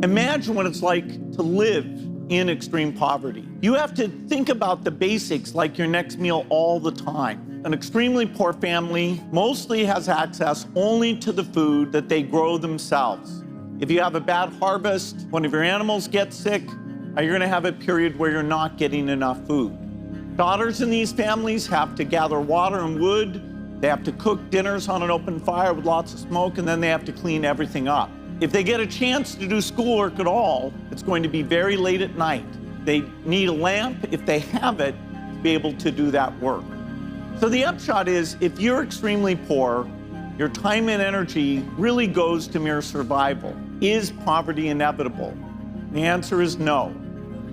Imagine what it's like to live in extreme poverty. You have to think about the basics like your next meal all the time. An extremely poor family mostly has access only to the food that they grow themselves. If you have a bad harvest, one of your animals gets sick, you're going to have a period where you're not getting enough food. Daughters in these families have to gather water and wood. They have to cook dinners on an open fire with lots of smoke, and then they have to clean everything up. If they get a chance to do schoolwork at all, it's going to be very late at night. They need a lamp, if they have it, to be able to do that work. So the upshot is, if you're extremely poor, your time and energy really goes to mere survival. Is poverty inevitable? The answer is no.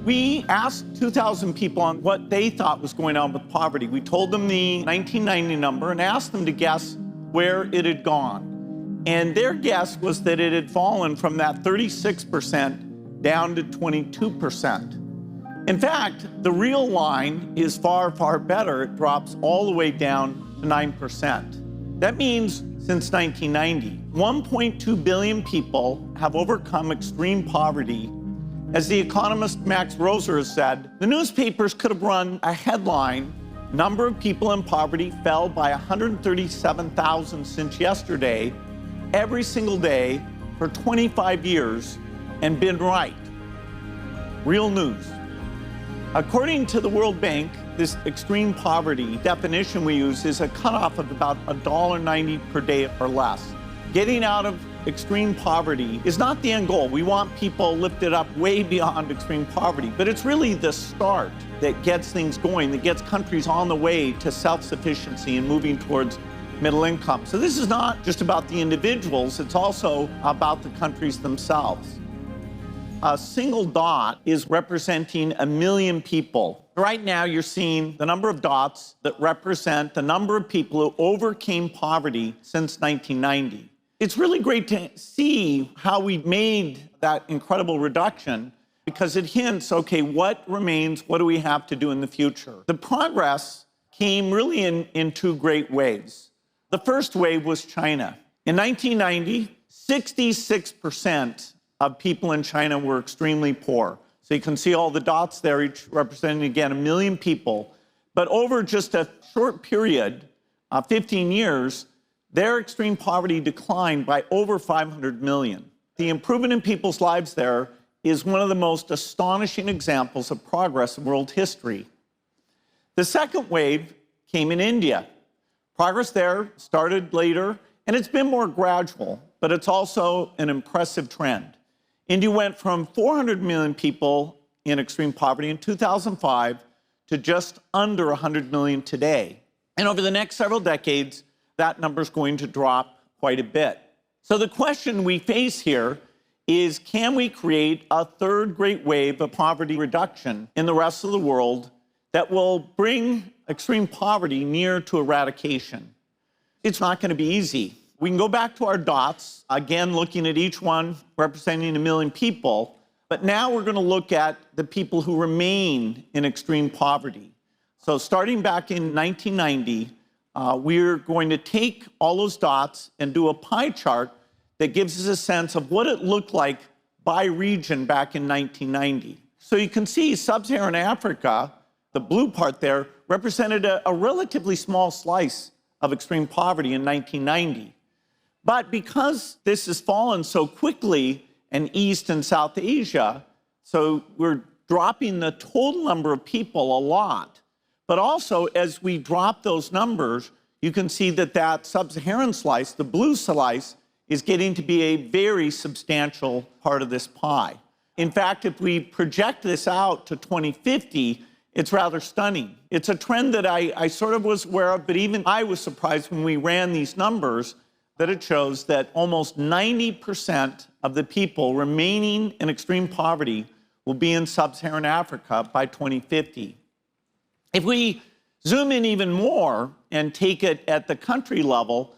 We asked 2,000 people on what they thought was going on with poverty. We told them the 1990 number and asked them to guess where it had gone. And their guess was that it had fallen from that 36% down to 22%. In fact, the real line is far, far better. It drops all the way down to 9%. That means since 1990, 1.2 billion people have overcome extreme poverty. As the economist Max Roser has said, the newspapers could have run a headline, "Number of people in poverty fell by 137,000 since yesterday," every single day for 25 years, and been right. Real news. According to the World Bank, this extreme poverty definition we use is a cutoff of about $1.90 per day or less. Getting out of extreme poverty is not the end goal. We want people lifted up way beyond extreme poverty, but it's really the start that gets things going, that gets countries on the way to self-sufficiency and moving towards middle income. So this is not just about the individuals, it's also about the countries themselves. A single dot is representing 1 million people. Right now, you're seeing the number of dots that represent the number of people who overcame poverty since 1990. It's really great to see how we've made that incredible reduction, because it hints, okay, what remains? What do we have to do in the future? The progress came really in two great waves. The first wave was China. In 1990, 66% of people in China were extremely poor. So you can see all the dots there, each representing, again, 1 million people. But over just a short period, 15 years, their extreme poverty declined by over 500 million. The improvement in people's lives there is one of the most astonishing examples of progress in world history. The second wave came in India. Progress there started later, and it's been more gradual, but it's also an impressive trend. India went from 400 million people in extreme poverty in 2005 to just under 100 million today. And over the next several decades, that number is going to drop quite a bit. So the question we face here is, can we create a third great wave of poverty reduction in the rest of the world that will bring extreme poverty near to eradication? It's not going to be easy. We can go back to our dots, again, looking at each one representing 1 million people, but now we're going to look at the people who remain in extreme poverty. So starting back in 1990, we're going to take all those dots and do a pie chart that gives us a sense of what it looked like by region back in 1990. So you can see sub-Saharan Africa, the blue part there, represented a relatively small slice of extreme poverty in 1990. But because this has fallen so quickly in East and South Asia, so we're dropping the total number of people a lot. But also, as we drop those numbers, you can see that that sub-Saharan slice, the blue slice, is getting to be a very substantial part of this pie. In fact, if we project this out to 2050, it's rather stunning. It's a trend that I sort of was aware of, but even I was surprised when we ran these numbers that it shows that almost 90% of the people remaining in extreme poverty will be in sub-Saharan Africa by 2050. If we zoom in even more and take it at the country level,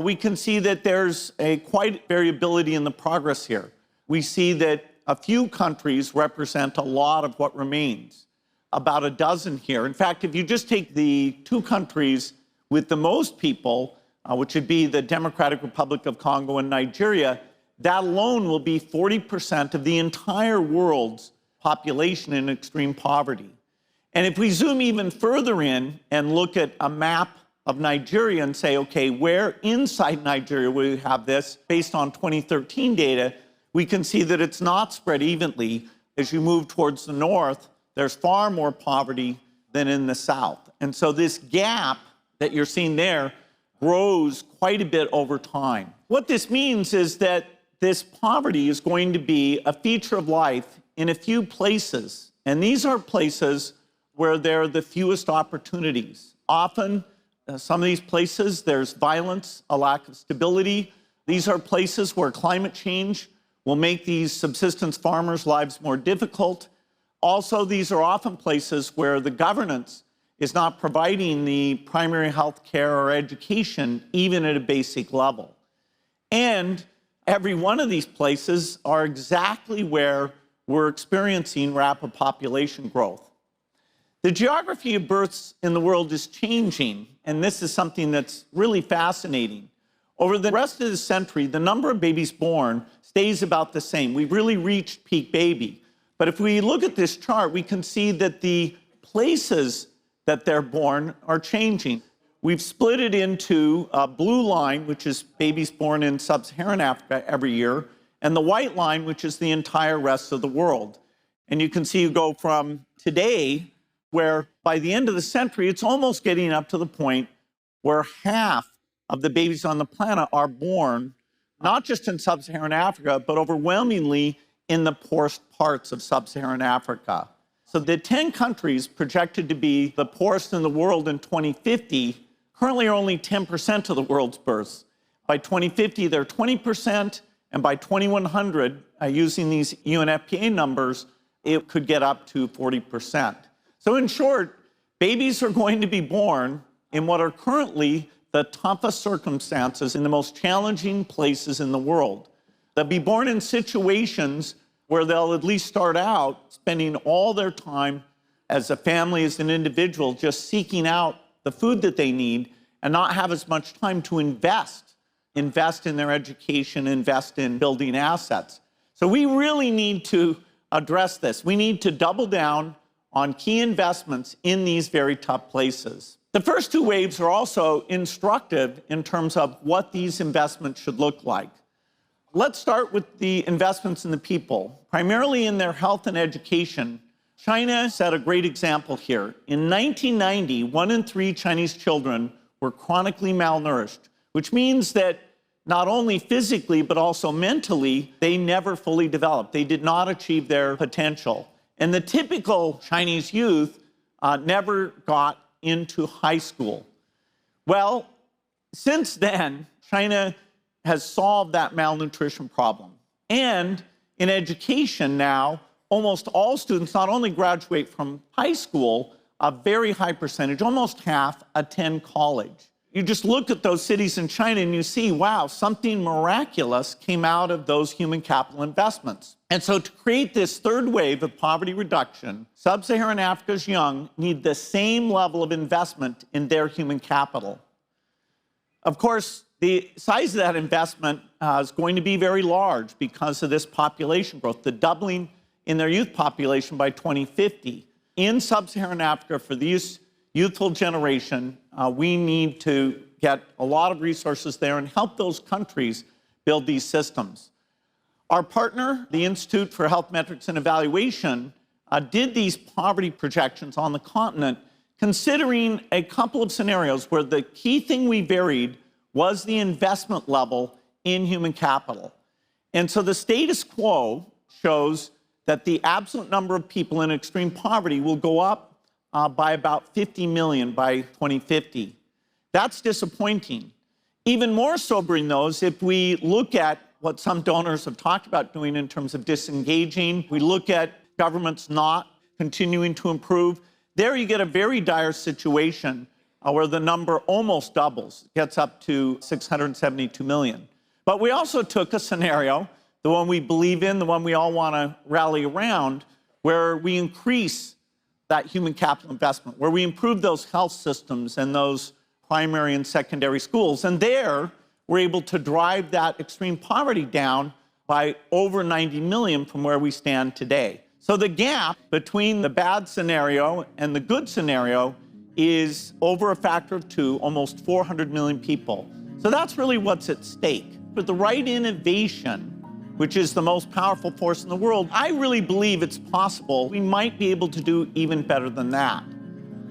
we can see that there's quite variability in the progress here. We see that a few countries represent a lot of what remains, about a dozen here. In fact, if you just take the two countries with the most people, which would be the Democratic Republic of Congo and Nigeria, that alone will be 40% of the entire world's population in extreme poverty. And if we zoom even further in and look at a map of Nigeria and say, okay, where inside Nigeria will we have this? Based on 2013 data, we can see that it's not spread evenly. As you move towards the north, there's far more poverty than in the south. And so this gap that you're seeing there grows quite a bit over time. What this means is that this poverty is going to be a feature of life in a few places. And these are places where there are the fewest opportunities. Often, some of these places, there's violence, a lack of stability. These are places where climate change will make these subsistence farmers' lives more difficult. Also, these are often places where the governance is not providing the primary health care or education, even at a basic level. And every one of these places are exactly where we're experiencing rapid population growth. The geography of births in the world is changing, and this is something that's really fascinating. Over the rest of the century, the number of babies born stays about the same. We've really reached peak baby. But if we look at this chart, we can see that the places that they're born are changing. We've split it into a blue line, which is babies born in sub-Saharan Africa every year, and the white line, which is the entire rest of the world. And you can see you go from today, where by the end of the century, it's almost getting up to the point where half of the babies on the planet are born, not just in sub-Saharan Africa, but overwhelmingly in the poorest parts of sub-Saharan Africa. So the 10 countries projected to be the poorest in the world in 2050 currently are only 10% of the world's births. By 2050, they're 20%, and by 2100, using these UNFPA numbers, it could get up to 40%. So in short, babies are going to be born in what are currently the toughest circumstances in the most challenging places in the world. They'll be born in situations where they'll at least start out spending all their time as a family, as an individual, just seeking out the food that they need and not have as much time to invest in their education, invest in building assets. So we really need to address this. We need to double down on key investments in these very tough places. The first two waves are also instructive in terms of what these investments should look like. Let's start with the investments in the people, primarily in their health and education. China set a great example here. In 1990, 1 in 3 Chinese children were chronically malnourished, which means that not only physically, but also mentally, they never fully developed. They did not achieve their potential. And the typical Chinese youth never got into high school. Well, since then, China has solved that malnutrition problem. And in education now, almost all students not only graduate from high school, a very high percentage, almost half, attend college. You just look at those cities in China and you see, wow, something miraculous came out of those human capital investments. And so to create this third wave of poverty reduction, sub-Saharan Africa's young need the same level of investment in their human capital. Of course, the size of that investment is going to be very large because of this population growth, the doubling in their youth population by 2050. In sub-Saharan Africa, for these youthful generation, we need to get a lot of resources there and help those countries build these systems. Our partner, the Institute for Health Metrics and Evaluation, did these poverty projections on the continent, considering a couple of scenarios where the key thing we varied was the investment level in human capital. And so the status quo shows that the absolute number of people in extreme poverty will go up by about 50 million by 2050. That's disappointing. Even more sobering, though, is if we look at what some donors have talked about doing in terms of disengaging, we look at governments not continuing to improve, there you get a very dire situation where the number almost doubles, gets up to 672 million. But we also took a scenario, the one we believe in, the one we all want to rally around, where we increase that human capital investment, where we improve those health systems and those primary and secondary schools. And there, we're able to drive that extreme poverty down by over 90 million from where we stand today. So the gap between the bad scenario and the good scenario is over a factor of 2, almost 400 million people. So that's really what's at stake. With the right innovation, which is the most powerful force in the world, I really believe it's possible we might be able to do even better than that.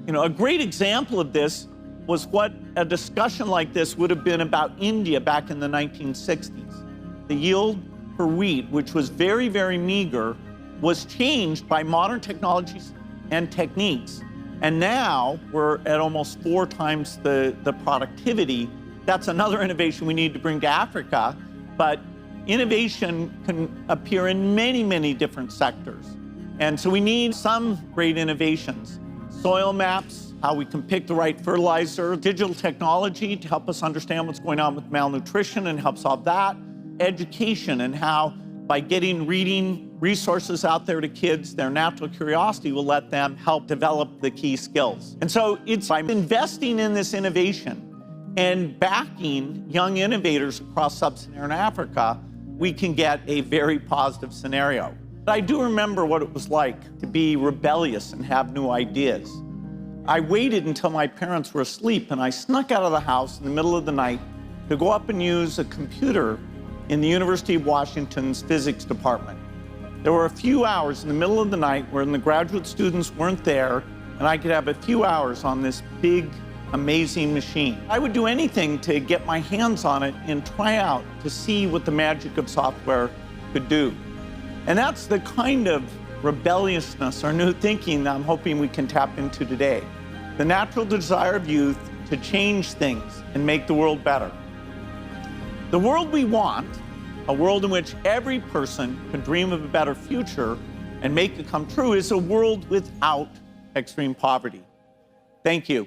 You know, a great example of this was what a discussion like this would have been about India back in the 1960s. The yield for wheat, which was very, very meager, was changed by modern technologies and techniques. And now we're at almost 4 times the productivity. That's another innovation we need to bring to Africa. But innovation can appear in many, many different sectors. And so we need some great innovations. Soil maps, how we can pick the right fertilizer, digital technology to help us understand what's going on with malnutrition and help solve that, education and how by getting reading resources out there to kids, their natural curiosity will let them help develop the key skills. And so it's by investing in this innovation and backing young innovators across sub-Saharan Africa, we can get a very positive scenario. But I do remember what it was like to be rebellious and have new ideas. I waited until my parents were asleep and I snuck out of the house in the middle of the night to go up and use a computer in the University of Washington's physics department. There were a few hours in the middle of the night when the graduate students weren't there and I could have a few hours on this big, amazing machine. I would do anything to get my hands on it and try out to see what the magic of software could do. And that's the kind of rebelliousness or new thinking that I'm hoping we can tap into today. The natural desire of youth to change things and make the world better. The world we want, a world in which every person can dream of a better future and make it come true, is a world without extreme poverty. Thank you.